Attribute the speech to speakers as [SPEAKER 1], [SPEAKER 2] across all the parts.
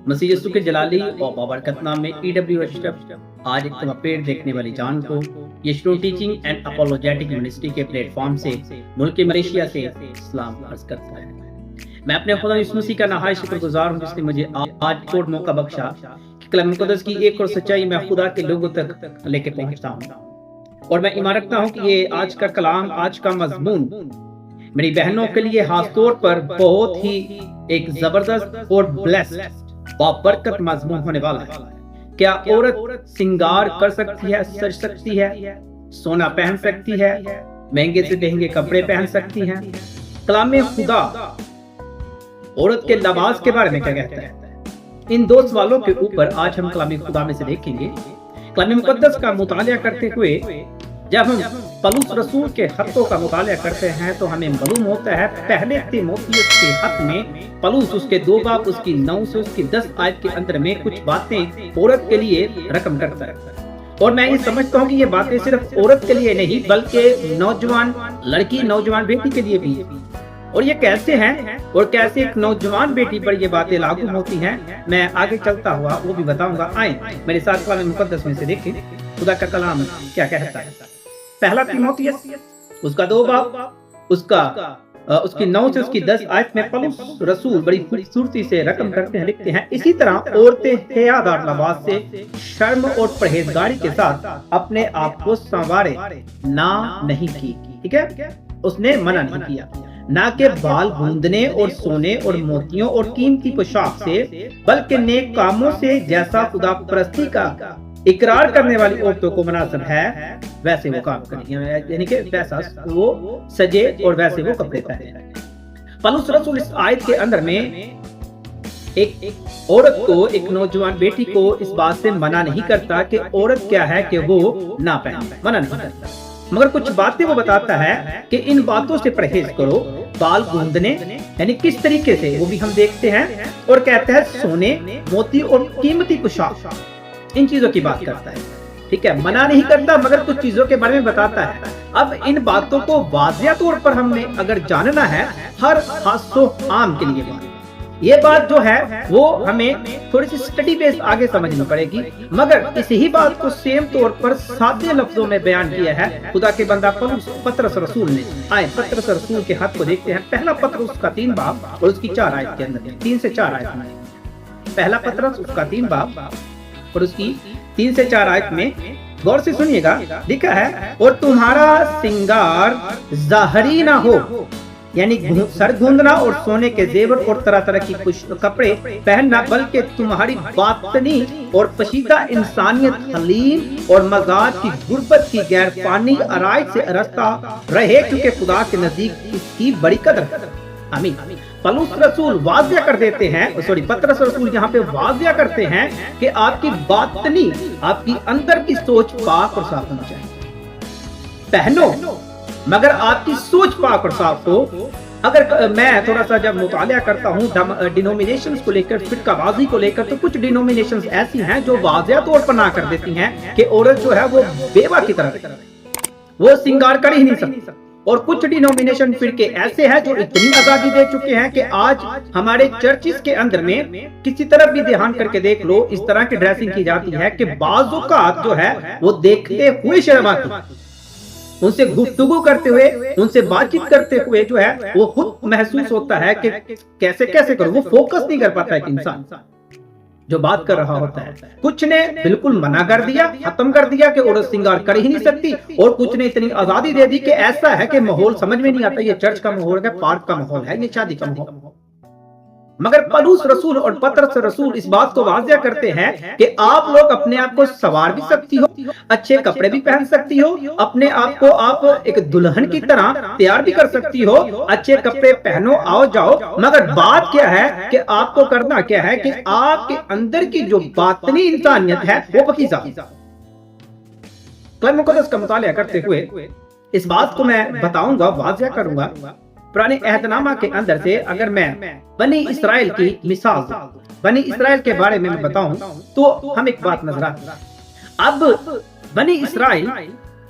[SPEAKER 1] मसीह यीशु के जलाली और बाबरकत नाम में EW अशरफ आज एक पेड़ देखने वाली जान को यीशु टीचिंग एंड अपोलोजेटिक मिनिस्ट्री के प्लेटफॉर्म से मुल्क मलेशिया से सलाम अर्ज करता है। मैं अपने खुदा यीशु मसीह का नहायत शुक्रगुजार हूँ जिसने मुझे आज और मौका बख्शा कि कलाम मुक़द्दस की एक और सच्चाई मैं खुदा के लोगों तक लेके पहुंचता हूँ। और मैं ईमान रखता हूँ कि ये आज का कलाम, आज का मजमून मेरी बहनों के लिए खास तौर पर बहुत ही एक जबरदस्त और ब्लेस्ड बाबरकत मजमून होने वाला है। क्या औरत सिंगार कर सकती है, सज सकती है, सोना पहन सकती है, महंगे से महंगे कपड़े पहन सकती हैं? कलाम खुदा औरत के लिबास के बारे में क्या कहता है? इन दो सवालों के ऊपर आज हम कलाम खुदा में से देखेंगे। कलाम मुक़द्दस का मुतालिया करते हुए जब हम पलूस रसूल के खतों का मुतालिया करते हैं तो हमें मालूम होता है पहले तीमुथियुस के खत में पलूस उसके 2 बाब उसकी 9 से उसकी 10 आयत के अंदर में कुछ बातें औरत के लिए रकम करता है। और मैं ये समझता हूँ कि ये बातें सिर्फ औरत के लिए नहीं बल्कि नौजवान लड़की, नौजवान बेटी के लिए भी। और ये कैसे हैं और कैसे एक नौजवान बेटी पर ये बातें लागू होती हैं, मैं आगे चलता हुआ वो भी बताऊंगा। आए मेरे साथ कलाम मुक़द्दस में से देखें खुदा का कलाम क्या कहता है। पहला तीमुथियुस उसका 2 बाब उसकी 9 से उसकी 10 आयत में पलूस रसूल बड़ी खूबसूरती से रकम करते हैं, लिखते हैं, इसी तरह औरतें हयादार लिबास से शर्म और परहेजगारी के साथ अपने आप को संवारे ना नहीं की। ठीक है, उसने मना नहीं किया, ना के बाल गूंदने और सोने और मोतियों और कीमती पोशाक से, बल्कि नेक कामों से जैसा खुदा परस्ती का इकरार करने वाली औरतों को मुनासिब है वैसे वो काम करेंगे, यानी कि वैसा वो सजे और वैसे वो कपड़े पहने। पलूस रसूल इस आयत के अंदर में एक औरत को, एक नौजवान बेटी को इस बात से मना नहीं करता कि औरत क्या है कि वो ना पहने, मना नहीं करता, मगर कुछ बातें वो बताता है कि इन बातों से परहेज करो। बाल गूंदने यानी किस तरीके से वो भी हम देखते हैं, और कहते हैं सोने, मोती और कीमती पोशाक, इन चीजों की बात करता है। ठीक है, मना नहीं करता मगर कुछ चीजों के बारे में बताता है। अब इन बातों को वाज़िया तौर पर हमने अगर जानना है हर खासो आम के लिए ये बात जो है वो हमें थोड़ी सी स्टडी बेस आगे समझनी पड़ेगी, मगर इसी बात को सेम तौर पर सादे लफ्जों में बयान किया है खुदा के बंदा पतरस रसूल ने। आए पतरस रसूल के हाथ को देखते हैं। पहला पतरस उसका 3 बाब और उसकी 4 आयत के अंदर, 3 से 4 आयत में। पहला पतरस उसका 3 बाब और उसकी 3 से 4 आयत में गौर से सुनिएगा, लिखा है, और तुम्हारा सिंगार ज़ाहरी ना हो, यानी सर गूंदना और सोने के जेवर और तरह तरह की कपड़े पहनना, बल्कि तुम्हारी बातनी और पशीदा इंसानियत हलीम और मजाज की गुर्बत की गैर पानी आराइश से अरस्ता रहे, क्योंकि खुदा के नजदीक इसकी बड़ी कदर है। आमीन। पलूस रसूल वाज़िया कर देते हैं, पतरस रसूल यहाँ पे वाज़िया करते हैं कि आपकी बातनी, आपकी अंदर की सोच पाक और साफ होनी चाहिए। पहनो मगर आपकी सोच पाक और साफ हो। अगर मैं थोड़ा सा जब मुतालिया करता हूँ डिनोमिनेशंस को लेकर, फिरकाबाजी को लेकर, तो कुछ डिनोमिनेशंस ऐसी हैं जो वाज़िया तौर पर ना कर देती हैं कि औरत जो है वो बेवा की तरह वो सिंगार कर ही नहीं सकती, और कुछ डिनोमिनेशन फिरके ऐसे हैं जो इतनी आजादी दे चुके हैं कि आज हमारे चर्चिस के अंदर में किसी तरफ भी ध्यान करके देख लो, इस तरह की ड्रेसिंग की जाती है कि बाज़ औक़ात जो है वो देखते हुए शर्म आती, उनसे गुफ्तगू करते हुए, उनसे बातचीत करते हुए जो है वो खुद महसूस होता है कि कैसे कैसे करो, वो फोकस नहीं कर पाता है कि इंसान जो बात कर रहा होता है। कुछ ने बिल्कुल मना कर दिया, खत्म कर दिया कि औरत सिंगार कर ही नहीं सकती, और कुछ ने इतनी आजादी दे दी कि ऐसा है कि माहौल समझ में नहीं आता, ये चर्च का माहौल है, पार्क का माहौल है, ये शादी का माहौल। मगर पलूस रसूल और पतरस रसूल इस बात को वाज़िया करते हैं कि आप लोग अपने आप को सवार भी सकती हो, अच्छे कपड़े भी पहन सकती हो, अपने आप को आप एक दुल्हन की तरह तैयार भी कर सकती हो, अच्छे कपड़े पहनो, आओ जाओ, मगर बात क्या है कि आपको करना क्या है कि आपके अंदर की जो बातनी इंसानियत है वो पकीज़ा। कलाम मुक़द्दस का मुतालिया करते हुए इस बात को मैं बताऊंगा, वाज़िया करूंगा। पुराने अहदनामा के अंदर से अगर मैं बनी इसराइल की मिसाल, बनी इसराइल के बारे में मैं बताऊं तो हम एक बात नजर आती है। अब बनी इसराइल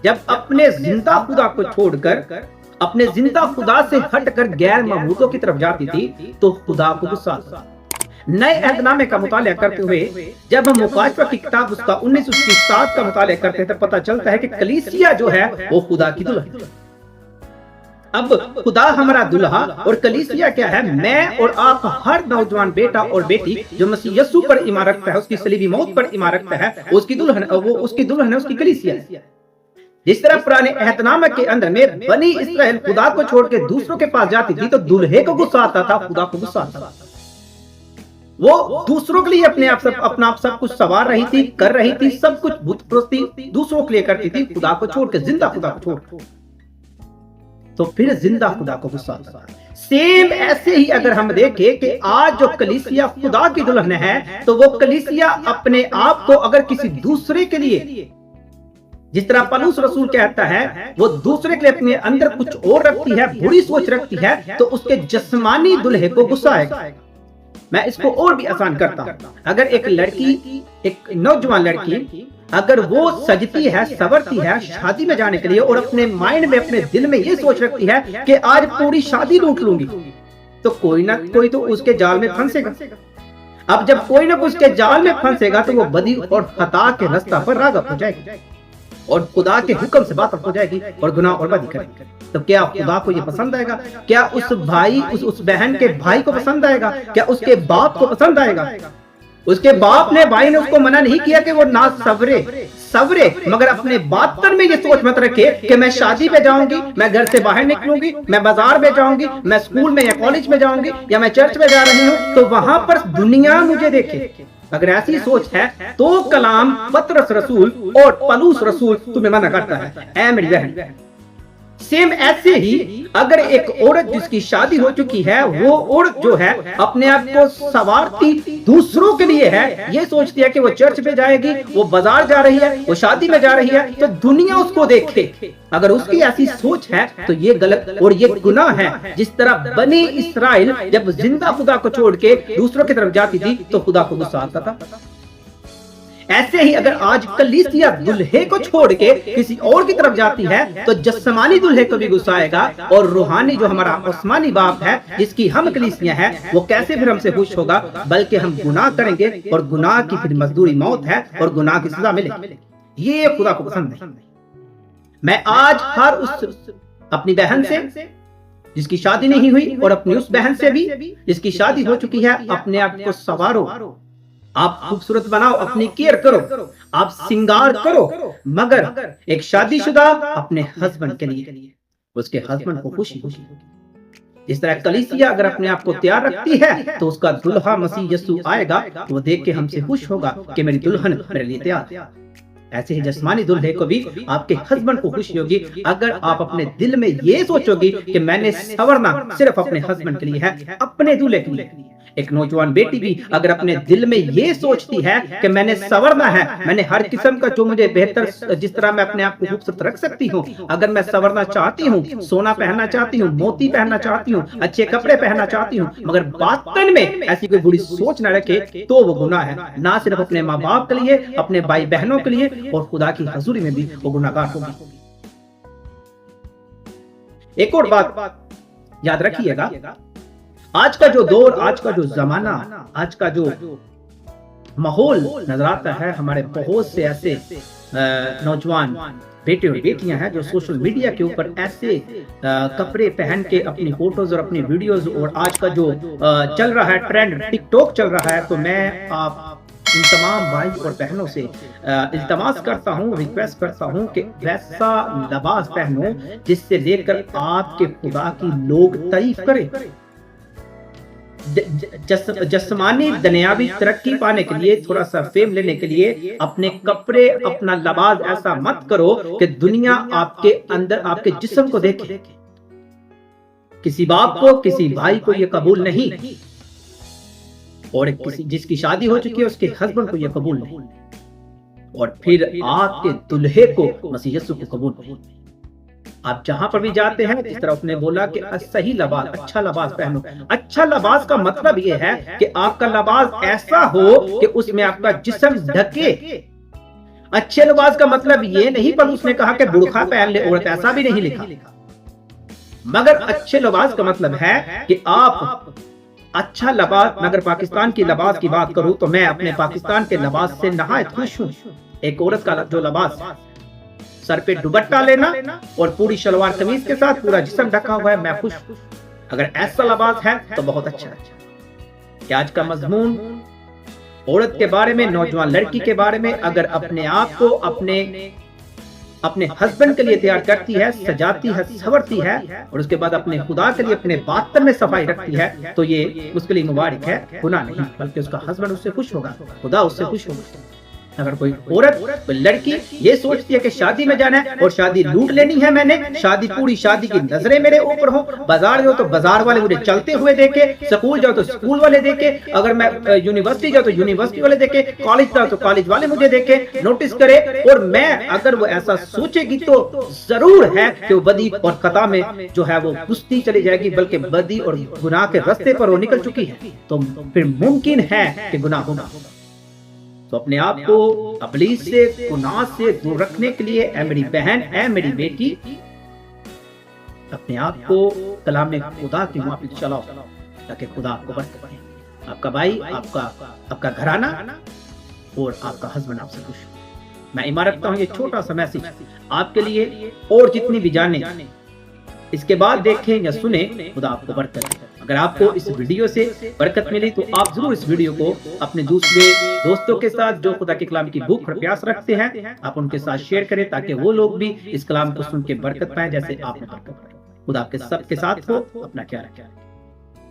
[SPEAKER 1] जब अपने जिंदा खुदा को छोड़कर, अपने जिंदा खुदा से हटकर गैर मबूदों की तरफ जाती थी तो खुदा को गुस्सा आता। نئے عہد نامے کا مطالعہ کرتے ہوئے جب ہم مکاشفہ کی کتاب اس کا 19 اس کی 7 کا مطالعہ کرتے ہیں تو پتہ چلتا ہے کہ کلیسیا جو ہے وہ خدا کی دلہن ہے۔ اب خدا ہمارا دلہا اور کلیسیا کیا ہے؟ میں اور آپ ہر نوجوان بیٹا اور بیٹی جو مسیح یسوع پر ایمان رکھتا ہے، اس کی صلیبی موت پر ایمان رکھتا ہے، اس کی دلہن ہے، اس کی کلیسیا ہے۔ جس طرح پرانے عہد نامہ کے اندر میں بنی اسرائیل خدا کو چھوڑ کے دوسروں کے پاس جاتی تھی تو دلہے کو غصہ آتا تھا، خدا کو غصہ آتا تھا۔ وہ دوسروں کے لیے اپنا آپ سب کچھ سنوار رہی تھی، کر رہی تھی، سب کچھ بت پرستی دوسروں کے لیے کرتی تھی، خدا کو چھوڑ کے، زندہ خدا کو چھوڑ کے، تو پھر زندہ خدا کو غصہ آتا تھا۔ سیم ایسے ہی اگر ہم دیکھیں کہ آج جو کلیسیا خدا کی دلہن ہے تو وہ کلیسیا اپنے آپ کو اگر کسی دوسرے کے لیے، جس طرح پولس رسول کہتا ہے، وہ دوسرے کے لیے اپنے اندر کچھ اور رکھتی ہے، بری سوچ رکھتی ہے، تو اس کے جسمانی دلہے کو غصہ آئے گا۔ میں اس کو اور بھی آسان کرتا ہوں، اگر ایک لڑکی، ایک نوجوان لڑکی اگر وہ سجتی ہے، سورتی ہے شادی میں جانے کے لیے اور اپنے مائنڈ میں، اپنے دل میں یہ سوچ رکھتی ہے کہ آج پوری شادی لوٹ لوں گی، تو کوئی نہ کوئی تو اس کے جال میں پھنسے گا۔ اب جب کوئی نہ کوئی اس کے جال میں پھنسے گا تو وہ بدی اور خطا کے رستہ پر راغب ہو جائے گی اور خدا کے حکم سے باطل ہو جائے گی اور گناہ اور بدی کرے گی۔ تو کیا خدا کو یہ پسند آئے گا؟ کیا اس بھائی، اس بہن کے بھائی کو پسند آئے گا؟ کیا اس کے باپ کو پسند آئے گا؟ اس کے باپ نے، بھائی نے اس کو منع نہیں کیا کہ وہ نہ سورے، مگر اپنے باطن میں یہ سوچ مت رکھے کہ میں شادی پہ جاؤں گی، میں گھر سے باہر نکلوں گی، میں بازار میں جاؤں گی، میں اسکول میں یا کالج میں جاؤں گی، یا میں چرچ میں جا رہی ہوں تو وہاں پر دنیا مجھے دیکھے۔ اگر ایسی سوچ ہے تو کلام پطرس رسول اور پولس رسول تمہیں منع کرتا ہے، اے میری بہن۔ سیم ایسے ہی اگر ایک عورت جس کی شادی ہو چکی ہے، وہ عورت جو ہے اپنے آپ کو سوارتی دوسروں کے لیے ہے، یہ سوچتی ہے کہ وہ چرچ پہ جائے گی، وہ بازار جا رہی ہے، وہ شادی میں جا رہی ہے تو دنیا اس کو دیکھے۔ اگر اس کی ایسی سوچ ہے تو یہ غلط اور یہ گناہ ہے۔ جس طرح بنی اسرائیل جب زندہ خدا کو چھوڑ کے دوسروں کی طرف جاتی تھی تو خدا کو غصہ آتا تھا، ایسے ہی اگر آج کلیسیا دلہے کو چھوڑ کے کسی اور کی طرف جاتی ہے تو جسمانی دلہے کو بھی غصہ آئے گا، اور روحانی جو ہمارا آسمانی باپ ہے جس کی ہم کلیسیا ہے، وہ کیسے پھر ہم سے خوش ہوگا؟ بلکہ ہم گناہ کریں گے اور گناہ کی پھر مزدوری موت ہے اور گناہ کی سزا ملے گی۔ یہ خدا کو پسند نہیں۔ میں آج ہر اس اپنی بہن سے جس کی شادی نہیں ہوئی اور اپنی اس بہن سے بھی جس کی شادی ہو چکی ہے، اپنے آپ کو سنوارو، آپ خوبصورت بناؤ، اپنی کیئر کرو، آپ سنگار کرو، مگر ایک شادی شدہ اپنے ہسبینڈ کے لیے، اس کے ہسبینڈ کو خوشی ہوگی۔ اس طرح کلیسیا اگر اپنے آپ کو تیار رکھتی ہے تو اس کا دلہا مسیح یسوع آئے گا، وہ دیکھ کے ہم سے خوش ہوگا کہ میری دلہن میرے لیے تیار ہے۔ ایسے ہی جسمانی دلہے کو بھی آپ کے ہسبینڈ کو خوشی ہوگی اگر آپ اپنے دل میں یہ سوچو گی کہ میں نے سورنا صرف اپنے ہسبینڈ کے لیے ہے، اپنے دلہے کے لیے۔ ایک نوجوان بیٹی بھی اگر اپنے دل میں یہ سوچتی ہے کہ میں نے سورنا ہے، میں نے ہر قسم کا جو مجھے بہتر، جس طرح میں اپنے آپ کو خوبصورت رکھ سکتی ہوں، اگر میں سورنا چاہتی ہوں، سونا پہننا چاہتی ہوں، موتی پہننا چاہتی ہوں، اچھے کپڑے پہننا چاہتی ہوں، مگر باطن میں ایسی کوئی بری سوچ نہ رکھے تو وہ گناہ ہے، نہ صرف اپنے ماں باپ کے لیے، اپنے بھائی بہنوں کے لیے، اور خدا کی حضوری میں بھی وہ گناہگار ہوگی۔ ایک اور بات یاد رکھیے گا، آج کا جو دور، آج کا جو زمانہ، آج کا جو ماحول نظر آتا ہے، ہمارے بہت سے ایسے نوجوان بیٹے اور بیٹیاں ہیں جو سوشل میڈیا کے اوپر ایسے کپڑے پہن کے اپنی فوٹوز اور اپنی ویڈیوز، اور آج کا جو چل رہا ہے ٹرینڈ، ٹک ٹاک چل رہا ہے، تو میں آپ ان تمام بھائی اور بہنوں سے التماس کرتا ہوں، ریکویسٹ کرتا ہوں کہ ویسا لباس پہنو جس سے دیکھ کر آپ کے خدا کی لوگ تعریف کریں۔ جسمانی دنیاوی ترقی پانے کے لیے، تھوڑا سا فیم لینے کے لیے اپنے کپڑے، اپنا لباس ایسا مت کرو کہ دنیا آپ کے اندر، آپ کے جسم کو دیکھے۔ کسی باپ کو، کسی بھائی کو یہ قبول نہیں، اور جس کی شادی ہو چکی ہے اس کے ہسبینڈ کو یہ قبول نہیں، اور پھر آپ کے دلہے کو مسیح یسوع کو قبول نہیں۔ آپ جہاں پر بھی جاتے ہیں، جس طرح اس نے بولا کہ صحیح لباس، اچھا لباس پہنو۔ اچھا لباس کا مطلب یہ ہے کہ آپ کا لباس ایسا ہو کہ اس میں آپ کا جسم ڈھکے۔ اچھے لباس کا مطلب یہ نہیں، پر اس نے کہا کہ برقع پہن لے عورت، ایسا بھی نہیں لکھا، مگر اچھے لباس کا مطلب ہے کہ آپ अच्छा लबास, मैं अगर पाकिस्तान की लबास की बात करूं तो मैं अपने पाकिस्तान के लबास से नहायत खुश हूं। एक औरत का जो लबास, सर पे दुपट्टा लेना और पूरी शलवार कमीज के साथ पूरा जिस्म ढका हुआ है, मैं खुश हूं। अगर ऐसा लबास है तो बहुत अच्छा है। कि आज का मजमून औरत के बारे में, नौजवान लड़की के बारे में, अगर अपने आप को अपने हस्बैंड के लिए तैयार करती है, सजाती है, संवरती है और उसके बाद अपने खुदा के लिए अपने बातन में सफाई रखती है, तो ये उसके लिए मुबारक है, गुनाह नहीं, बल्कि उसका हस्बैंड उससे खुश होगा, खुदा उससे खुश होगा। अगर कोई औरत, कोई लड़की ये सोचती है कि शादी में जाना है और शादी लूट लेनी है मैंने, शादी पूरी शादी की नजरें मेरे ऊपर हो, बाजार जाओ तो बाजार वाले मुझे चलते हुए देखे, स्कूल जाओ तो स्कूल वाले देखे, अगर मैं यूनिवर्सिटी जाओ तो यूनिवर्सिटी वाले देखे, कॉलेज जाओ तो कॉलेज वाले मुझे देखे, नोटिस करे, और मैं अगर वो ऐसा सोचेगी तो जरूर है कि वो बदी और खता में जो है वो घुसती चली जाएगी, बल्कि बदी और गुनाह के रास्ते पर वो निकल चुकी है, तो फिर मुमकिन है कि गुनाह होगा। तो अपने आप को इब्लीस से, गुनाह से दूर रखने के लिए ऐ मेरी बहन, ऐ मेरी बेटी, अपने आप को कलाम खुदा की मुआफिक चलाओ, ताकि खुदा आपको बरकत दे। आपका भाई, आपका घराना और आपका हस्बैंड आपसे खुश हो। मैं ईमान रखता हूँ ये छोटा सा मैसेज आपके लिए, और जितनी भी जाने इसके बाद देखें या सुने, खुदा आपको बरकत दे। अगर आपको इस वीडियो से बरकत मिली तो आप जरूर इस वीडियो को अपने दूसरे दोस्तों के साथ जो खुदा के कलाम की भूख और प्यास रखते हैं, आप उनके साथ शेयर करें, ताकि वो लोग भी इस कलाम को सुन के बरकत पाएं जैसे आपने बरकत पाई। खुदा आपके सबके साथ हो। अपना ख्याल रखें।